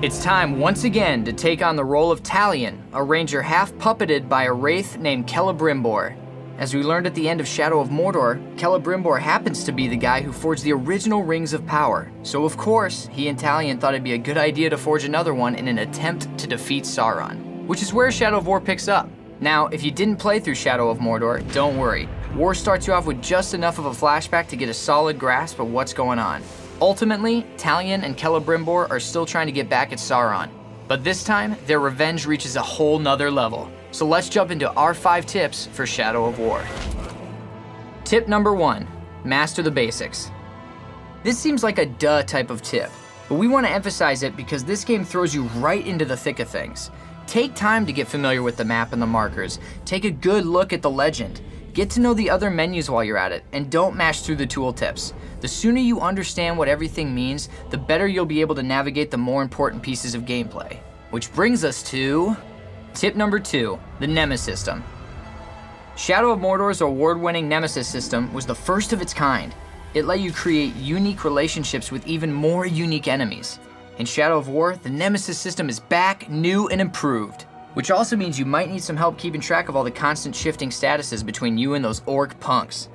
It's time once again to take on the role of Talion, a ranger half puppeted by a wraith named Celebrimbor. As we learned at the end of Shadow of Mordor, Celebrimbor happens to be the guy who forged the original Rings of Power. So of course, he and Talion thought it'd be a good idea to forge another one in an attempt to defeat Sauron, which is where Shadow of War picks up. Now, if you didn't play through Shadow of Mordor, don't worry. War starts you off with just enough of a flashback to get a solid grasp of what's going on. Ultimately, Talion and Celebrimbor are still trying to get back at Sauron, but this time, their revenge reaches a whole nother level. So let's jump into our 5 tips for Shadow of War. Tip number 1, master the basics. This seems like a duh type of tip, but we want to emphasize it because this game throws you right into the thick of things. Take time to get familiar with the map and the markers, take a good look at the legend, get to know the other menus while you're at it, and don't mash through the tooltips. The sooner you understand what everything means, the better you'll be able to navigate the more important pieces of gameplay. Which brings us to tip number 2, the Nemesis system. Shadow of Mordor's award-winning Nemesis system was the first of its kind. It let you create unique relationships with even more unique enemies. In Shadow of War, the Nemesis system is back, new, and improved, which also means you might need some help keeping track of all the constant shifting statuses between you and those orc punks.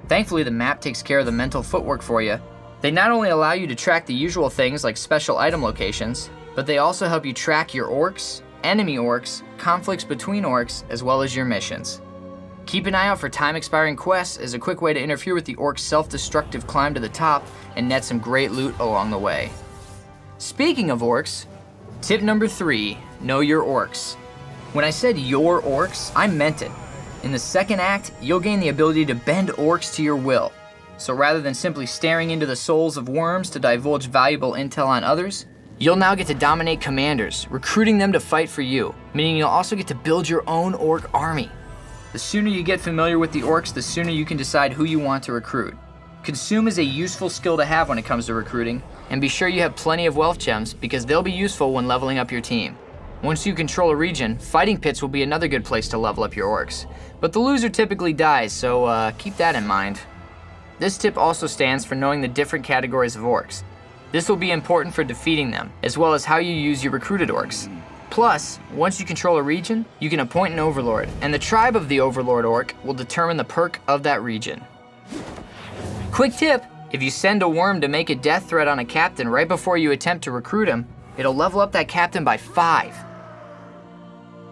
Thankfully, the map takes care of the mental footwork for you. They not only allow you to track the usual things like special item locations, but they also help you track your orcs, enemy orcs, conflicts between orcs, as well as your missions. Keep an eye out for time-expiring quests as a quick way to interfere with the orcs' self-destructive climb to the top and net some great loot along the way. Speaking of orcs, tip number 3, know your orcs. When I said your orcs, I meant it. In the second act, you'll gain the ability to bend orcs to your will. So rather than simply staring into the souls of worms to divulge valuable intel on others, you'll now get to dominate commanders, recruiting them to fight for you, meaning you'll also get to build your own orc army. The sooner you get familiar with the orcs, the sooner you can decide who you want to recruit. Consume is a useful skill to have when it comes to recruiting, and be sure you have plenty of wealth gems because they'll be useful when leveling up your team. Once you control a region, fighting pits will be another good place to level up your orcs. But the loser typically dies, so keep that in mind. This tip also stands for knowing the different categories of orcs. This will be important for defeating them, as well as how you use your recruited orcs. Plus, once you control a region, you can appoint an overlord, and the tribe of the overlord orc will determine the perk of that region. Quick tip, if you send a worm to make a death threat on a captain right before you attempt to recruit him, it'll level up that captain by 5.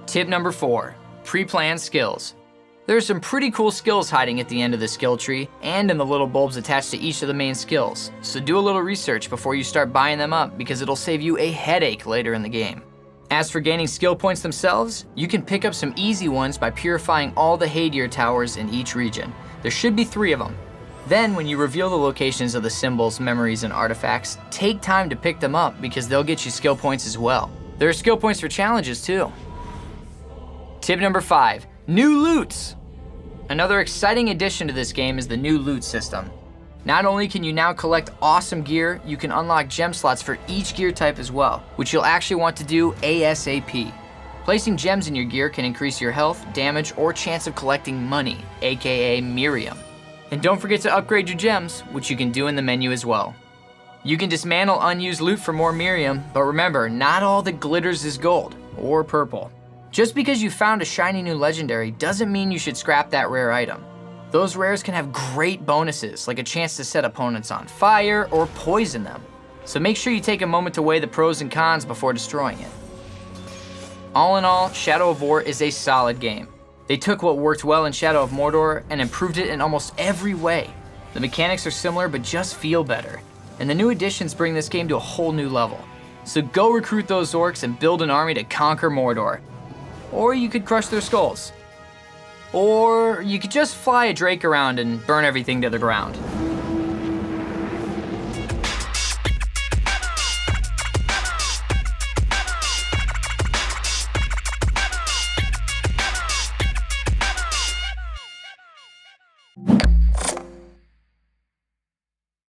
Tip number 4, Preplan Skills. There are some pretty cool skills hiding at the end of the skill tree and in the little bulbs attached to each of the main skills, so do a little research before you start buying them up because it'll save you a headache later in the game. As for gaining skill points themselves, you can pick up some easy ones by purifying all the Hadir towers in each region. There should be 3 of them. Then, when you reveal the locations of the symbols, memories, and artifacts, take time to pick them up because they'll get you skill points as well. There are skill points for challenges too. Tip number 5, new loots. Another exciting addition to this game is the new loot system. Not only can you now collect awesome gear, you can unlock gem slots for each gear type as well, which you'll actually want to do ASAP. Placing gems in your gear can increase your health, damage, or chance of collecting money, aka Miriam. And don't forget to upgrade your gems, which you can do in the menu as well. You can dismantle unused loot for more Miriam, but remember, not all that glitters is gold, or purple. Just because you found a shiny new legendary doesn't mean you should scrap that rare item. Those rares can have great bonuses, like a chance to set opponents on fire or poison them. So make sure you take a moment to weigh the pros and cons before destroying it. All in all, Shadow of War is a solid game. They took what worked well in Shadow of Mordor and improved it in almost every way. The mechanics are similar but just feel better, and the new additions bring this game to a whole new level. So go recruit those orcs and build an army to conquer Mordor. Or you could crush their skulls. Or you could just fly a drake around and burn everything to the ground.